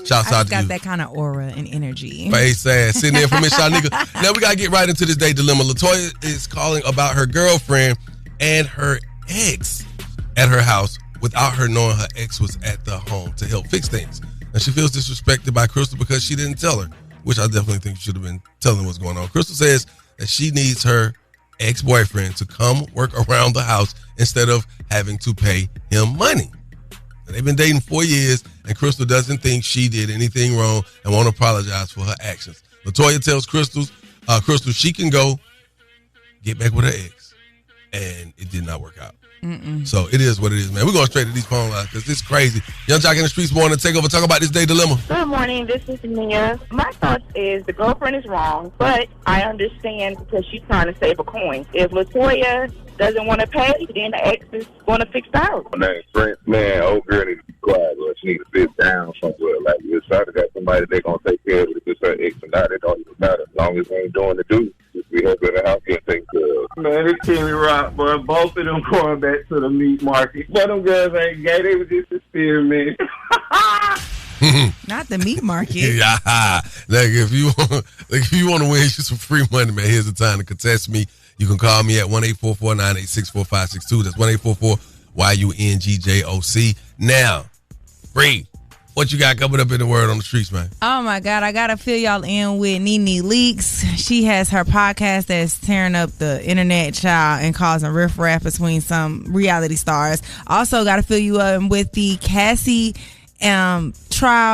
shouts out to you. Got that kind of aura and energy. Face ass. Sitting there for Miss Shanika. Now we got to get right into this day dilemma. Latoya is calling about her girlfriend and her ex at her house without her knowing her ex was at the home to help fix things. And she feels disrespected by Crystal because she didn't tell her, which I definitely think she should have been telling what's going on. Crystal says that she needs her ex-boyfriend to come work around the house instead of having to pay him money. And they've been dating 4 years, and Crystal doesn't think she did anything wrong and won't apologize for her actions. Latoya tells Crystal she can go get back with her ex, and it did not work out. So it is what it is, man. We're going straight to these phone lines because it's crazy. Young Jock in the Streetz Morning Takeover. Talk about this day dilemma. Good morning. This is Mia. My thoughts is the girlfriend is wrong, but I understand because she's trying to save a coin. If Latoya doesn't want to pay, then the ex is going to fix the house. My name's Brent. Man, old girl needs to be quiet. She needs to sit down somewhere. Like, if Shawty got somebody they're going to take care of it. If it's her ex or not, it don't even matter. As long as they ain't doing the do. Just be helping the house get taken care of. Man, it's Timmy Rock, boy. Both of them going back to the meat market. But them girls ain't gay. They was just experiment. Not the meat market. Yeah. Like if you want to win you some free money, man, here's the time to contest me. You can call me at 1-844-986-4562. That's 1-844-YUNGJOC. Now, Bree, what you got coming up in the word on the streets, man? Oh, my God. I got to fill y'all in with Nene Leakes. She has her podcast that's tearing up the internet, child, and causing riffraff between some reality stars. Also, got to fill you in with the Cassie trial,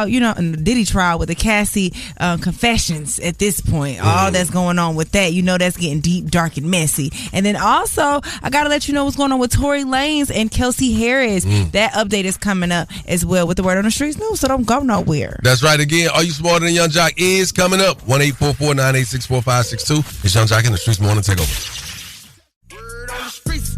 and the Diddy trial with the Cassie confessions at this point. All that's going on with that. That's getting deep, dark, and messy. And then also, I got to let you know what's going on with Tory Lanez and Kelsey Harris. That update is coming up as well with the Word on the Streets news, so don't go nowhere. That's right. Again, Are You Smarter Than Young Jock is coming up. 1-844-986-4562. It's Young Jock in the Streetz Morning Takeover.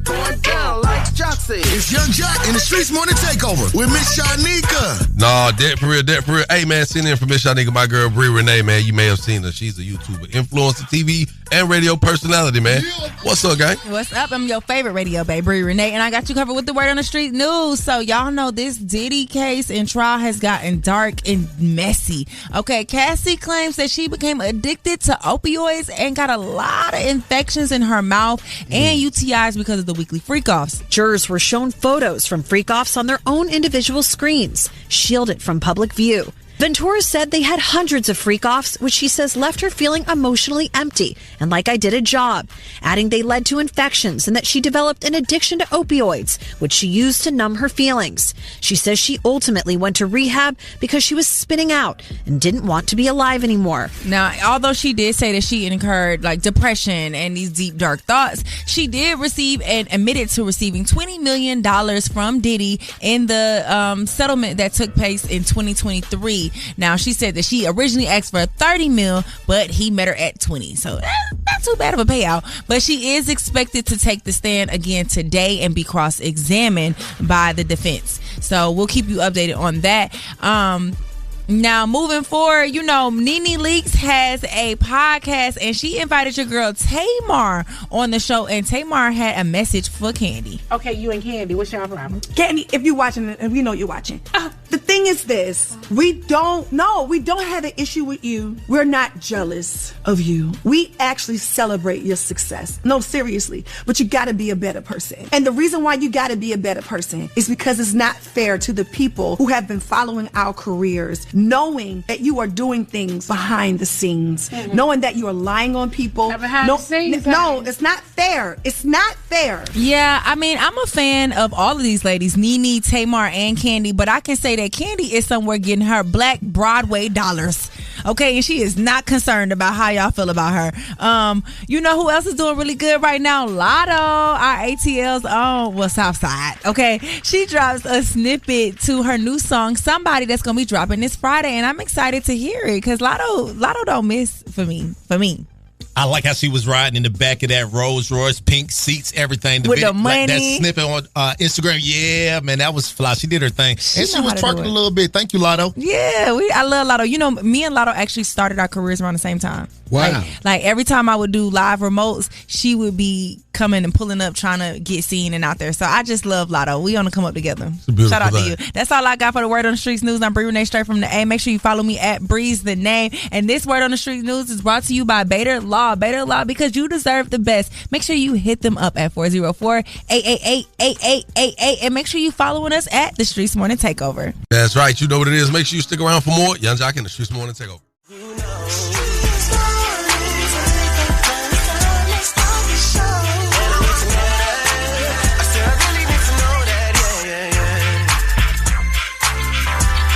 Going down like Jock said. It's Young Jock in the Streetz Morning Takeover with Miss Shanika. Nah, dead for real. Hey, man, sitting in for Miss Shanika, my girl Bree Renee, man. You may have seen her. She's a YouTuber, influencer, TV, and radio personality, man. What's up, gang? What's up? I'm your favorite radio babe, Bree Renee, and I got you covered with the Word on the Street news. So y'all know this Diddy case and trial has gotten dark and messy. Okay, Cassie claims that she became addicted to opioids and got a lot of infections in her mouth and UTIs because of the weekly freakoffs. Jurors were shown photos from freakoffs on their own individual screens, shielded from public view. Ventura said they had hundreds of freak-offs, which she says left her feeling emotionally empty and like I did a job, adding they led to infections and that she developed an addiction to opioids, which she used to numb her feelings. She says she ultimately went to rehab because she was spinning out and didn't want to be alive anymore. Now, although she did say that she incurred like depression and these deep, dark thoughts, she did receive and admitted to receiving $20 million from Diddy in the settlement that took place in 2023. Now, she said that she originally asked for $30 million, but he met her at $20. So not too bad of a payout. But she is expected to take the stand again today and be cross-examined by the defense. So we'll keep you updated on that. Now, moving forward, Nene Leakes has a podcast, and she invited your girl Tamar on the show, and Tamar had a message for Candy. Okay, you and Candy, what's your problem? Candy, if you're watching, if you know you're watching, The thing is this, we don't have an issue with you. We're not jealous of you. We actually celebrate your success. No, seriously, but you gotta be a better person. And the reason why you gotta be a better person is because it's not fair to the people who have been following our careers, knowing that you are doing things behind the scenes, knowing that you are lying on people. No, it's not fair. It's not fair. Yeah, I mean, I'm a fan of all of these ladies, Nene, Tamar, and Candy, but I can say that Candy is somewhere getting her Black Broadway dollars. Okay, and she is not concerned about how y'all feel about her. You know who else is doing really good right now? Lotto, our ATL's own, Southside. Okay, she drops a snippet to her new song, Somebody, that's gonna be dropping this Friday, and I'm excited to hear it because Lotto don't miss for me. I like how she was riding in the back of that Rolls Royce, pink seats, everything. With the money. Like that snippet on Instagram. Yeah, man, that was fly. She did her thing. And she was twerking a little bit. Thank you, Lotto. Yeah, I love Lotto. You know, me and Lotto actually started our careers around the same time. Wow. Like every time I would do live remotes, she would be coming and pulling up trying to get seen and out there. So I just love Lotto. We on to come up together. Shout out to you. That's all I got for the Word on the Streets news. I'm Bree Renee, straight from the A. Make sure you follow me at Breeze the Name. And this Word on the Streets news is brought to you by Bader Law. Bader Law, because you deserve the best. Make sure you hit them up at 404-888-8888. And make sure you following us at the Streetz Morning Takeover. That's right. You know what it is. Make sure you stick around for more. Young Jock and the Streetz Morning Takeover.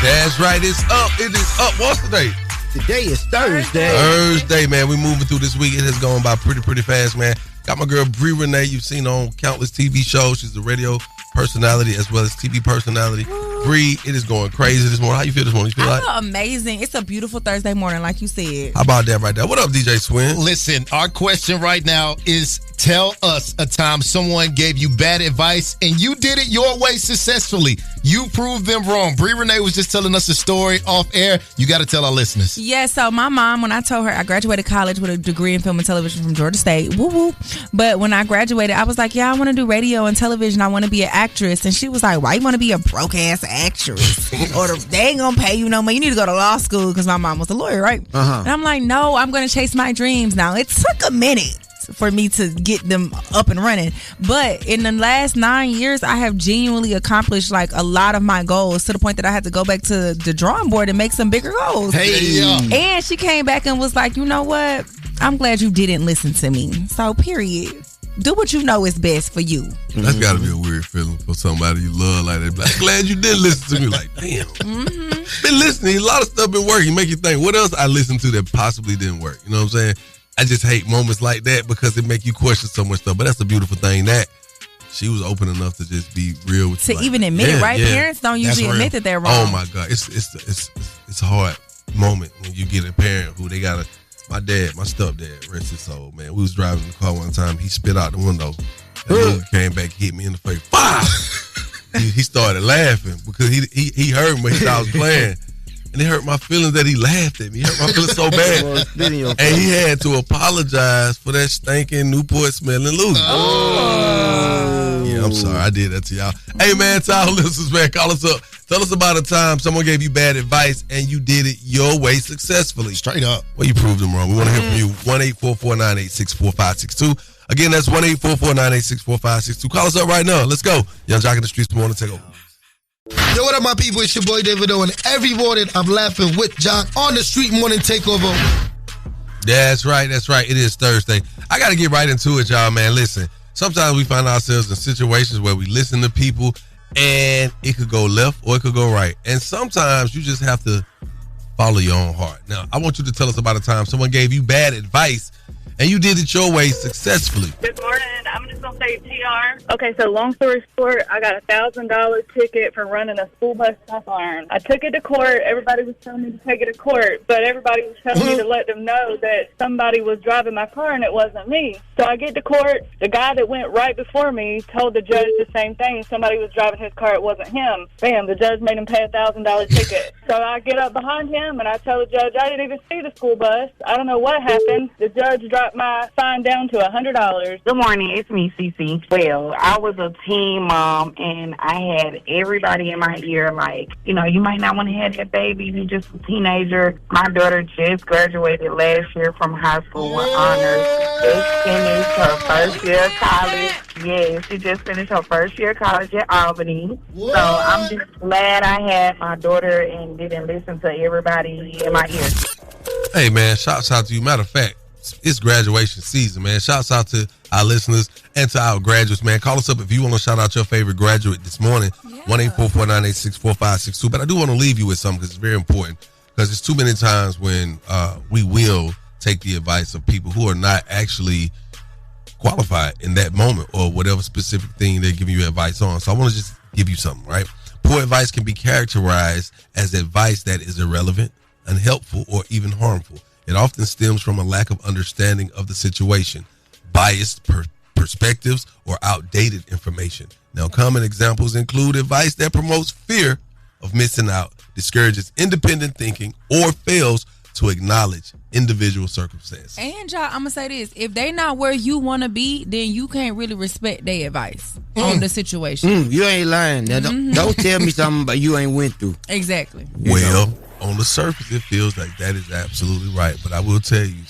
That's right. It's up. It is up. What's the date? Today is Thursday. Thursday, man. We moving through this week. It has gone by pretty fast, man. Got my girl Bree Renee. You've seen her on countless TV shows. She's a radio personality as well as TV personality. Bree, it is going crazy this morning. How you feel this morning? You feel I feel amazing. It's a beautiful Thursday morning, like you said. How about that right there? What up, DJ Swin? Listen, our question right now is, tell us a time someone gave you bad advice and you did it your way successfully. You proved them wrong. Bree Renee was just telling us a story off air. You got to tell our listeners. Yeah, so my mom, when I told her I graduated college with a degree in film and television from Georgia State, woo woo. But when I graduated, I was like, yeah, I want to do radio and television. I want to be an actress. And she was like, why you want to be a broke ass actress? Or they ain't going to pay you no money. You need to go to law school, because my mom was a lawyer, right? And I'm like, no, I'm going to chase my dreams. Now, it took a minute for me to get them up and running, but in the last 9 years I have genuinely accomplished like a lot of my goals, to the point that I had to go back to the drawing board and make some bigger goals. And she came back and was like, you know what, I'm glad you didn't listen to me. So period, do what you know is best for you. That's gotta be a weird feeling for somebody you love like that. Like, glad you didn't listen to me. Like, damn. Been listening, a lot of stuff been working. Make you think, what else I listened to that possibly didn't work? You know what I'm saying? I just hate moments like that because it make you question so much stuff. But that's a beautiful thing that she was open enough to just be real with you. To even admit it, right? Yeah. Parents don't usually admit that they're wrong. Oh my God, it's a hard moment when you get a parent who they got my stepdad, rest his soul, man. We was driving in the car one time. He spit out the window. And Luke came back, hit me in the face. Bah! He started laughing because he heard me when he thought I was playing. And it hurt my feelings that he laughed at me. It hurt my feelings so bad. And he had to apologize for that stinking Newport smelling Luke. Yeah, I'm sorry. I did that to y'all. Hey, man, to our listeners, man, call us up. Tell us about a time someone gave you bad advice and you did it your way successfully. Straight up. Well, you proved them wrong. We want to hear from you. 1-844-986-4562. Again, that's 1-844-986-4562. Call us up right now. Let's go. Young Jock in the Streetz Morning Takeover. Yo, what up, my people? It's your boy David O, and every morning I'm laughing with Jock on the Street Morning Takeover. That's right. It is Thursday. I got to get right into it, y'all, man. Listen, sometimes we find ourselves in situations where we listen to people and it could go left or it could go right. And sometimes you just have to follow your own heart. Now, I want you to tell us about a time someone gave you bad advice and you did it your way successfully. Good morning. I'm just going to say TR. Okay, so long story short, I got a $1,000 ticket for running a school bus stop arm. I took it to court. Everybody was telling me to take it to court, but everybody was telling me to let them know that somebody was driving my car and it wasn't me. So I get to court. The guy that went right before me told the judge the same thing. Somebody was driving his car. It wasn't him. Bam, the judge made him pay a $1,000 ticket. So I get up behind him and I tell the judge, I didn't even see the school bus. I don't know what happened. The judge dropped my fine down to $100. Good morning. It's me, CC. Well, I was a teen mom, and I had everybody in my ear like, you know, you might not want to have that baby. You're just a teenager. My daughter just graduated last year from high school with honors. Just finished her first year of college. Yeah, she just finished her first year of college at Albany. So I'm just glad I had my daughter and didn't listen to everybody in my ear. Hey, man, shouts out to you. Matter of fact, it's graduation season, man. Shouts out to our listeners and to our graduates, man. Call us up if you want to shout out your favorite graduate this morning. 1-844-986-4562. But I do want to leave you with something because it's very important. Because there's too many times when we will take the advice of people who are not actually qualified in that moment or whatever specific thing they're giving you advice on. So I want to just give you something, right? Poor advice can be characterized as advice that is irrelevant, unhelpful, or even harmful. It often stems from a lack of understanding of the situation, biased perspectives, or outdated information. Now, common examples include advice that promotes fear of missing out, discourages independent thinking, or fails to acknowledge individual circumstances. And y'all, I'm gonna say this: if they not where you want to be, then you can't really respect their advice on the situation. You ain't lying. Now, don't tell me something about you ain't went through. Exactly. Well, on the surface, it feels like that is absolutely right. But I will tell you, it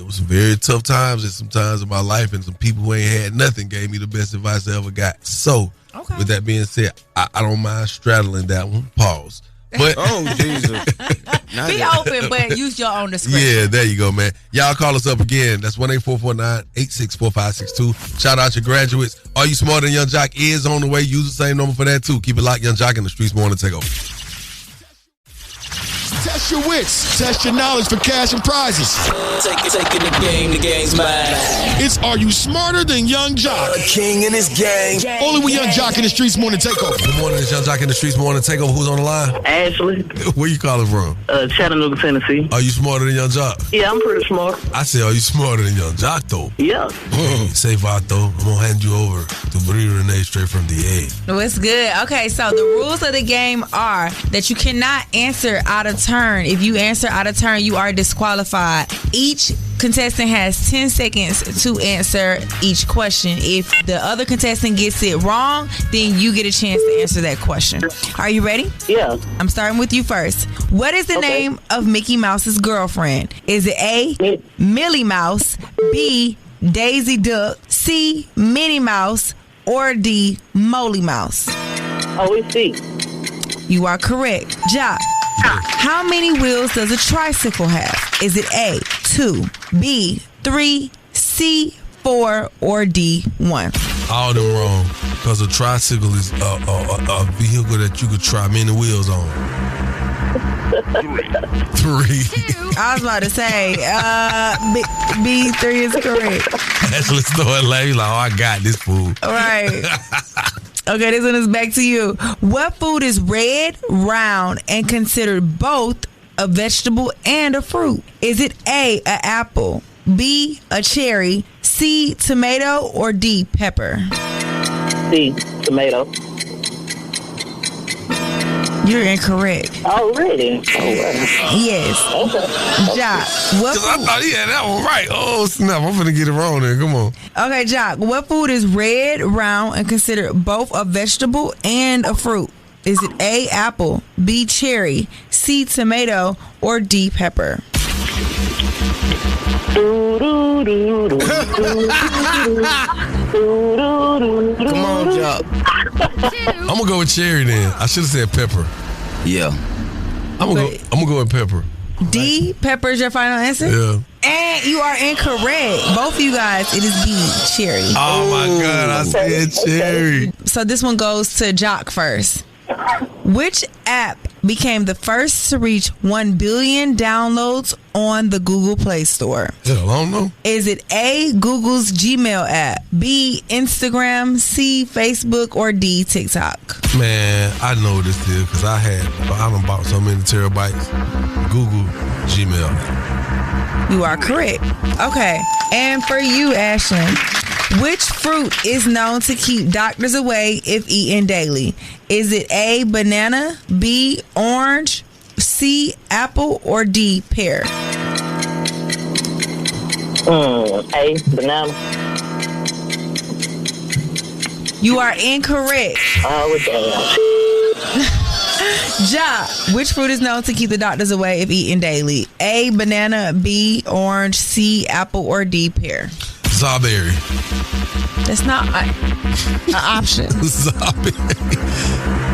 was some very tough times and some times in my life, and some people who ain't had nothing gave me the best advice I ever got. So, with that being said, I don't mind straddling that one. Pause. But oh, Jesus. Be open, but use your own discretion. Yeah, there you go, man. Y'all call us up again. That's 1-844-986-4562. Shout out your graduates. Are You Smarter Than Young Jock is on the way. Use the same number for that, too. Keep it locked. Young Jock in the streets morning takeover. Test your wits. Test your knowledge for cash and prizes. Taking the game's mine. It's Are You Smarter Than Young Jock? A king in his gang. Only with Young Jock in the streets morning takeover. Good morning, it's Young Jock in the streets morning takeover. Who's on the line? Ashley. Where you calling from? Chattanooga, Tennessee. Are you smarter than Young Jock? Yeah, I'm pretty smart. I said, are you smarter than Young Jock, though? Yeah. Say, Vato, I'm going to hand you over to Brie Renee straight from the A. What's good? Okay, so the rules of the game are that you cannot answer out of turn. If you answer out of turn, you are disqualified. Each contestant has 10 seconds to answer each question. If the other contestant gets it wrong, then you get a chance to answer that question. Are you ready? Yeah. I'm starting with you first. What is the name of Mickey Mouse's girlfriend? Is it A, Millie Mouse, B, Daisy Duck, C, Minnie Mouse, or D, Molly Mouse? Oh, it's C. You are correct. Jock, how many wheels does a tricycle have? Is it A, 2, B, 3, C, 4, or D, 1? All them wrong, because a tricycle is a vehicle that you could try many wheels on. 3. I was about to say, B3 is correct. Ashley started laughing like, oh, I got this fool. All right. Okay, this one is back to you. What food is red, round, and considered both a vegetable and a fruit? Is it A, an apple, B, a cherry, C, tomato, or D, pepper? C, tomato. You're incorrect. Already? Oh, wow. Yes. Okay. Jock, what food? I thought he had that one right. Oh, snap. I'm finna get it wrong there. Come on. Okay, Jock, what food is red, round, and considered both a vegetable and a fruit? Is it A, apple, B, cherry, C, tomato, or D, pepper? Come on, Jock. I'm gonna go with cherry then. I should have said pepper. Yeah. I'm gonna go with pepper. D, pepper is your final answer? Yeah. And you are incorrect. Both of you guys, it is B, cherry. Oh my God, I said cherry. So this one goes to Jock first. Which app became the first to reach 1 billion downloads on the Google Play Store? Hell, I don't know. Is it A, Google's Gmail app, B, Instagram, C, Facebook, or D, TikTok? Man, I know what this is because I done bought so many terabytes. Google Gmail. You are correct. Okay. And for you, Ashlyn, which fruit is known to keep doctors away if eaten daily? Is it A, banana, B, orange, C, apple, or D, pear? A, banana. You are incorrect. Ja, which fruit is known to keep the doctors away if eaten daily? A, banana, B, orange, C, apple, or D, pear? Strawberry. That's not an option. Strawberry.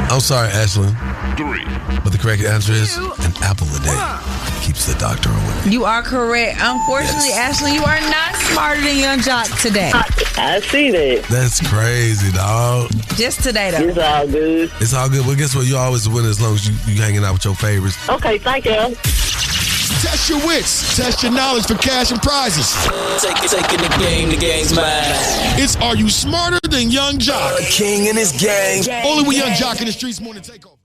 I'm sorry, Ashlyn. 3. But the correct answer is an apple a day. Keeps the doctor away. You are correct. Unfortunately, Ashley, you are not smarter than Young Jock today. I see that. That's crazy, dog. Just today, though. It's all good. It's all good. Well, guess what? You always win as long as you hanging out with your favorites. Okay, thank you. Test your wits. Test your knowledge for cash and prizes. Taking the game's mine. It's Are You Smarter Than Young Jock? A king in his gang. Only with Young Jock in the Streetz Morning Takeover.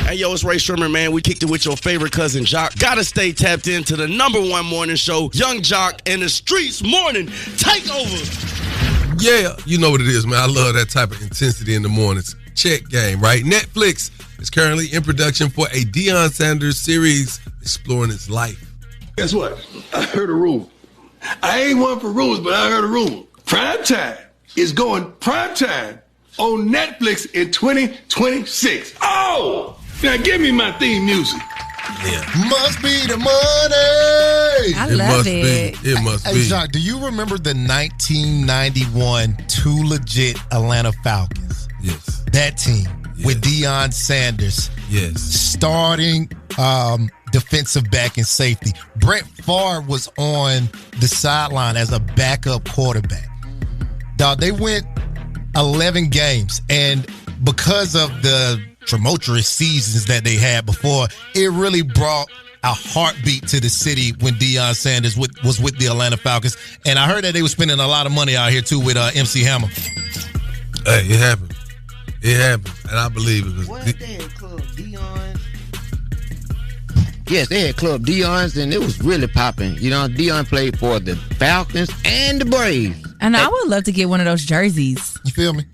Hey, yo, it's Ray Sherman, man. We kicked it with your favorite cousin, Jock. Gotta stay tapped into the #1 morning show, Young Jock and the Streetz Morning Takeover. Yeah, you know what it is, man. I love that type of intensity in the mornings. Check game, right? Netflix is currently in production for a Deion Sanders series exploring his life. Guess what? I heard a rumor. I ain't one for rumors, but I heard a rumor. Primetime is going primetime on Netflix in 2026. Oh! Now give me my theme music. Yeah. Must be the money. I love it. It must Hey, be. Jacques, do you remember the 1991 Too Legit Atlanta Falcons? Yes. That team with Deion Sanders. Yes. Starting defensive back and safety. Brett Favre was on the sideline as a backup quarterback. Dog, they went 11 games, and because of the tumultuous seasons that they had before, it really brought a heartbeat to the city when Deion Sanders was with the Atlanta Falcons. And I heard that they were spending a lot of money out here, too, with MC Hammer. Hey, it happened. It happened, and I believe it. What they had Club Deion's? Yes, they had Club Deion's, and it was really popping. You know, Deion played for the Falcons and the Braves. And I would love to get one of those jerseys. You feel me?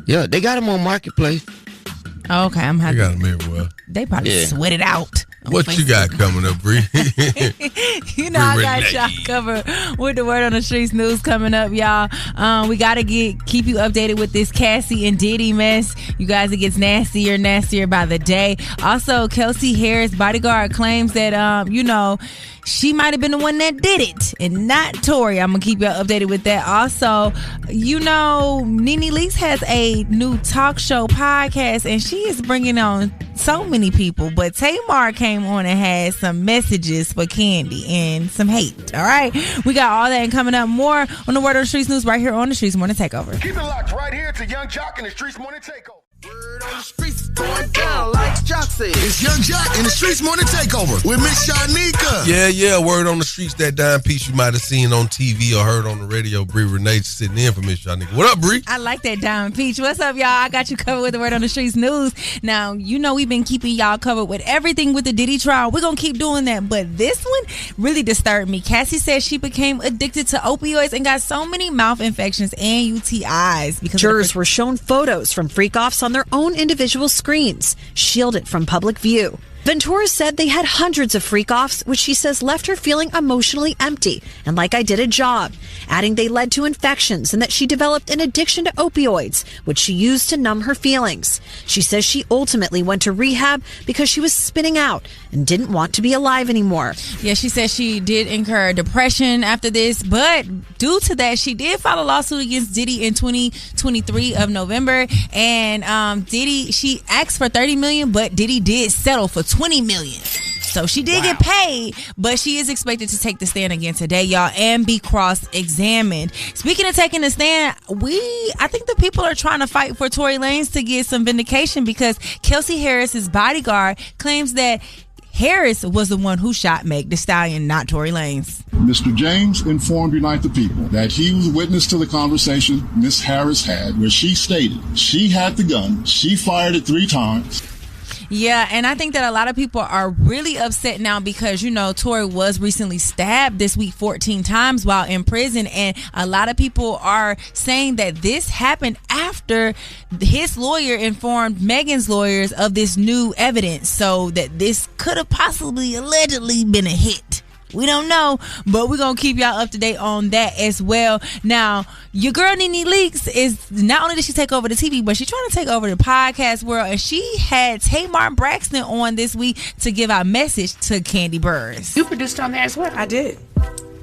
Yeah, they got them on Marketplace. Oh, okay, I'm happy. They got them everywhere. They probably sweat it out. What you got coming up, Bree? You know, I got y'all covered with the Word on the Streetz news coming up, y'all. We got to keep you updated with this Cassie and Diddy mess. You guys, it gets nastier by the day. Also, Kelsey Harris' bodyguard claims that, she might have been the one that did it and not Tori. I'm going to keep y'all updated with that. Also, Nene Leakes has a new talk show podcast, and she is bringing on so many people. But Tamar came on and had some messages for Candy and some hate. All right? We got all that and coming up more on the Word on the Streetz news right here on the Streetz Morning Takeover. Keep it locked right here to Young Jock and the Streetz Morning Takeover. Word on the streets going down like Jock said. It's Young Jock and the Streetz Morning Takeover with Miss Shanika. Yeah. Word on the streets, that dime piece you might have seen on TV or heard on the radio. Bree Renee sitting in for Miss Shanika. What up, Bree? I like that Diamond Peach. What's up, y'all? I got you covered with the Word on the Streetz news. Now, we've been keeping y'all covered with everything with the Diddy trial. We're going to keep doing that. But this one really disturbed me. Cassie said she became addicted to opioids and got so many mouth infections and UTIs. Because Jurors were shown photos from freakoffs on their own individual screens, shielded from public view. Ventura said they had hundreds of freakoffs, which she says left her feeling emotionally empty and like I did a job, adding they led to infections and that she developed an addiction to opioids, which she used to numb her feelings. She says she ultimately went to rehab because she was spinning out and didn't want to be alive anymore. Yeah, she said she did incur depression after this, but due to that, she did file a lawsuit against Diddy in 2023 of November, and Diddy, she asked for $30 million, but Diddy did settle for $20 million. So she did get paid, but she is expected to take the stand again today, y'all, and be cross-examined. Speaking of taking the stand, I think the people are trying to fight for Tory Lanez to get some vindication because Kelsey Harris's bodyguard claims that Harris was the one who shot Meg Thee Stallion, not Tory Lanez. Mr. James informed Unite the People that he was witness to the conversation Miss Harris had where she stated she had the gun, she fired it 3 times. Yeah, and I think that a lot of people are really upset now because, Tory was recently stabbed this week 14 times while in prison. And a lot of people are saying that this happened after his lawyer informed Megan's lawyers of this new evidence. So that this could have possibly allegedly been a hit. We don't know, but we're going to keep y'all up to date on that as well. Now, your girl Nene Leakes is not only did she take over the TV, but she's trying to take over the podcast world. And she had Tamar Braxton on this week to give our message to Candy Burrs. You produced on there as well. I did.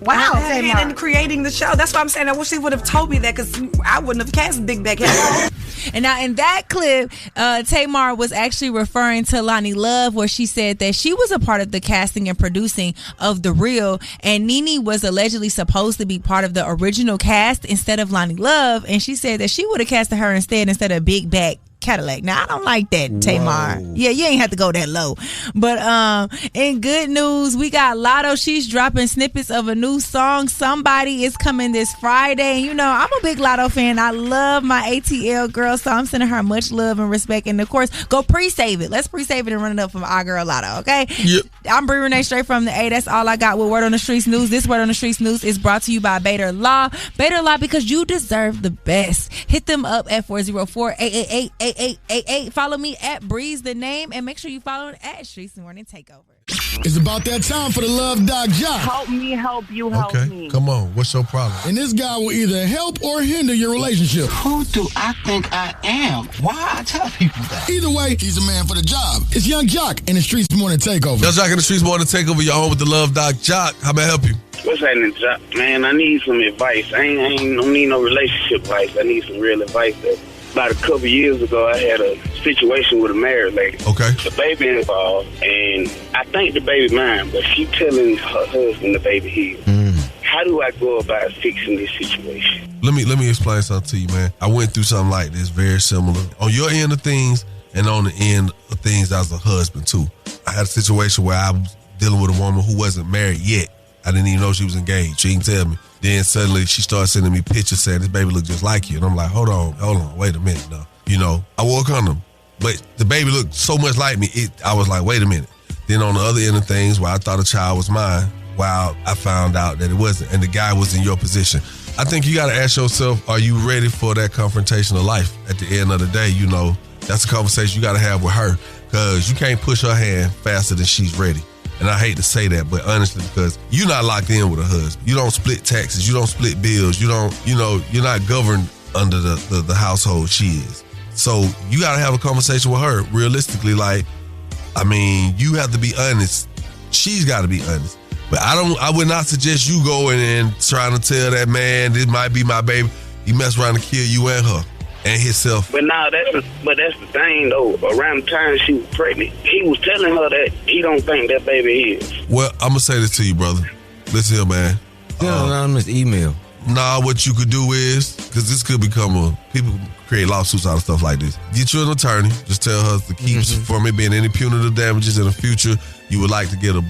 Wow, I had a hand Tamar. in creating the show. That's why I'm saying I wish she would have told me that, because I wouldn't have cast Big Back Head. And now in that clip, Tamar was actually referring to Lonnie Love, where she said that she was a part of the casting and producing of The Real, and Nene was allegedly supposed to be part of the original cast instead of Lonnie Love, and she said that she would have casted her instead of Big Back Cadillac. Now I don't like that, Tamar. Whoa. Yeah, you ain't have to go that low. But in good news, we got Lotto. She's dropping snippets of a new song. Somebody is coming this Friday. And you know, I'm a big Lotto fan. I love my ATL girl, so I'm sending her much love and respect. And of course, go pre-save it. Let's pre-save it and run it up from our girl Lotto, okay? Yep. I'm Bree Renee straight from the A. That's all I got with Word on the Streetz News. This Word on the Streetz News is brought to you by Bader Law. Bader Law, because you deserve the best. Hit them up at 404-888-8888. Follow me at Breeze the Name, and make sure you follow it at Streetz Morning Takeover. It's about that time for the Love Doc Jock. Help me, help you, help me. Come on. What's your problem? And this guy will either help or hinder your relationship. Who do I think I am? Why I tell people that? Either way, he's a man for the job. It's Young Jock in the Streetz Morning Takeover. Young Jock in the Streetz Morning Takeover. You're on with the Love Doc Jock. How may I help you? What's happening, Jock? Man, I need some advice. I don't need no relationship advice. I need some real advice. About a couple years ago, I had a situation with a married lady. Okay. The baby involved, and I think the baby mine, but she telling her husband the baby his. How do I go about fixing this situation? Let me explain something to you, man. I went through something like this, very similar. On your end of things and on the end of things as a husband, too. I had a situation where I was dealing with a woman who wasn't married yet. I didn't even know she was engaged. She didn't tell me. Then suddenly she started sending me pictures saying, this baby look just like you. And I'm like, hold on, wait a minute now. You know, I wore a condom, but the baby looked so much like me. I was like, wait a minute. Then on the other end of things, where I thought a child was mine, while I found out that it wasn't, and the guy was in your position. I think you got to ask yourself, are you ready for that confrontation of life? At the end of the day, you know, that's a conversation you got to have with her, because you can't push her hand faster than she's ready. And I hate to say that, but honestly, because you're not locked in with a husband. You don't split taxes. You don't split bills. You don't, you're not governed under the household she is. So you got to have a conversation with her realistically. Like, I mean, you have to be honest. She's got to be honest. But I would not suggest you going and trying to tell that man, this might be my baby. He messed around and kill you and her and himself. But now that's the thing though. Around the time she was pregnant, he was telling her that he don't think that baby is. Well, I'm gonna say this to you, brother. Listen here, man. Anonymous email. Nah, what you could do is, because this could become people create lawsuits out of stuff like this. Get you an attorney. Just tell her to keep from it being any punitive damages in the future. You would like to get a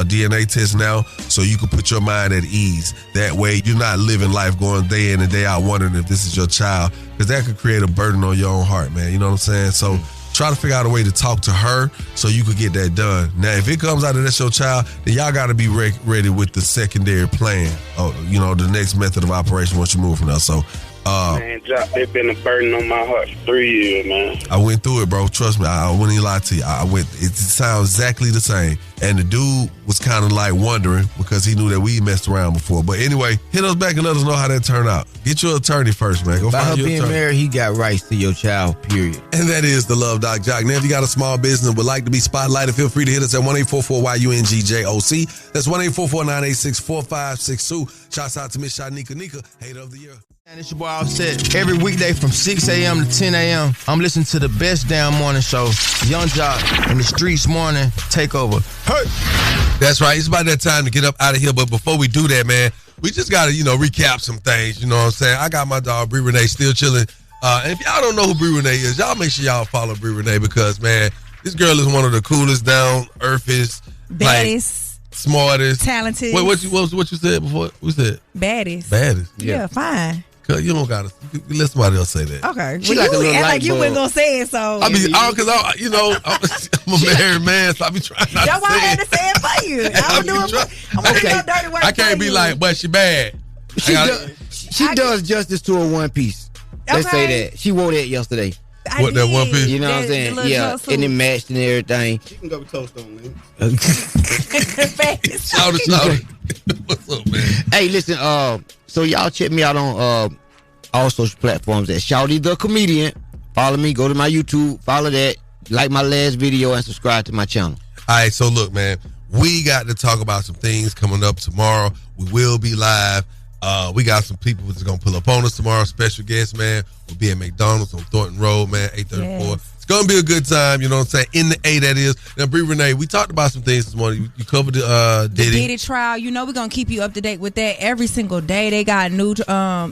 DNA test now so you can put your mind at ease. That way you're not living life going day in and day out wondering if this is your child, because that could create a burden on your own heart, man. You know what I'm saying? So try to figure out a way to talk to her so you could get that done. Now, if it comes out that that's your child, then y'all got to be ready with the secondary plan, the next method of operation once you move from there. So, man, Jock, it's been a burden on my heart for 3 years, man. I went through it, bro. Trust me. I wouldn't even lie to you. It sounds exactly the same. And the dude was kind of like wondering because he knew that we messed around before. But anyway, hit us back and let us know how that turned out. Get your attorney first, man. Go By find her your being attorney. married, he got rights to your child, period. And that is the Love Doc Jock. Now, if you got a small business and would like to be spotlighted, feel free to hit us at 1-844-YUNGJOC. That's 1-844-986-4562. Shouts out to Miss Shanika, Hater of the Year. And it's your boy Offset. Every weekday from 6 a.m. to 10 a.m., I'm listening to the best damn morning show, Young Jock in the Streetz Morning Takeover. Hey! That's right. It's about that time to get up out of here. But before we do that, man, we just got to, recap some things. You know what I'm saying? I got my dog, Bree Renee, still chilling. And if y'all don't know who Bree Renee is, y'all make sure y'all follow Bree Renee because, man, this girl is one of the coolest, down, earthest, baddest, smartest, talented. Wait, what you said before? What you said? Baddest. Baddest. Yeah, fine. Cause you don't gotta let somebody else say that. Okay. She like a little light like you bulb. wasn't gonna say it, so I'm a married man, so I be trying not that's to why I say had to say it for you. I don't do it. I'm gonna do no dirty work. I can't be like, but she bad. She does justice to a one piece. Let's say that. She wore that yesterday. What, that one piece? You know what I'm saying? Yeah, and it matched and everything. You can go with toast on, man. Shout What's up, man? Hey, listen, so y'all check me out on all social platforms at Shouty the Comedian. Follow me, go to my YouTube, follow that, like my last video, and subscribe to my channel. All right, so look, man, we got to talk about some things coming up tomorrow. We will be live. We got some people that's going to pull up on us tomorrow. Special guest, man. We'll be at McDonald's on Thornton Road, man, 834. Yes. It's going to be a good time, you know what I'm saying? In the A, that is. Now, Bree Renee, we talked about some things this morning. You covered the Diddy trial. You know we're going to keep you up to date with that every single day. They got new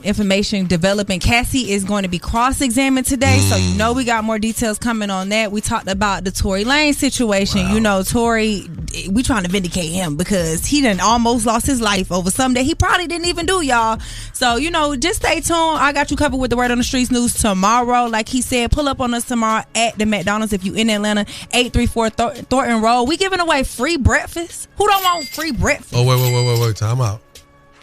information developing. Cassie is going to be cross-examined today, so you know we got more details coming on that. We talked about the Tory Lanez situation. Wow. You know, Tory, we trying to vindicate him because he done almost lost his life over something that he probably didn't even do, y'all. So, you know, just stay tuned. I got you covered with the Word on the Streets news tomorrow. Like he said, pull up on us tomorrow at the McDonald's if you in Atlanta, 834 Thornton Road. We giving away free breakfast. Who don't want free breakfast? Oh, wait. Time out.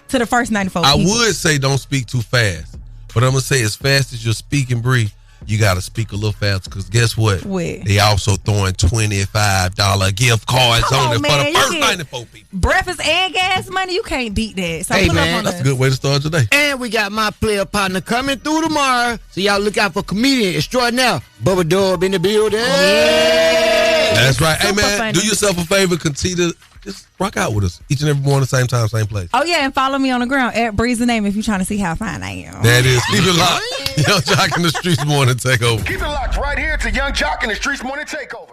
To the first 94 I people. would say don't speak too fast, but I'm going to say as fast as you're speaking, Bree, you got to speak a little faster because guess what? They also throwing $25 gift cards on it for the first 94 people. Breakfast and gas money, you can't beat that. So hey, pull man, up on that's a good way to start today. And we got my player partner coming through tomorrow, so y'all look out for comedian extraordinaire Bubba Dub in the building. Yeah. That's right. Hey, man, do yourself a favor, continue to just rock out with us each and every morning, same time, same place. Oh, yeah, and follow me on the ground at Bree's the Name if you're trying to see how fine I am. That is. Keep it locked. Young Jock in the Streets Morning Takeover. Keep it locked right here to Young Jock in the Streets Morning Takeover.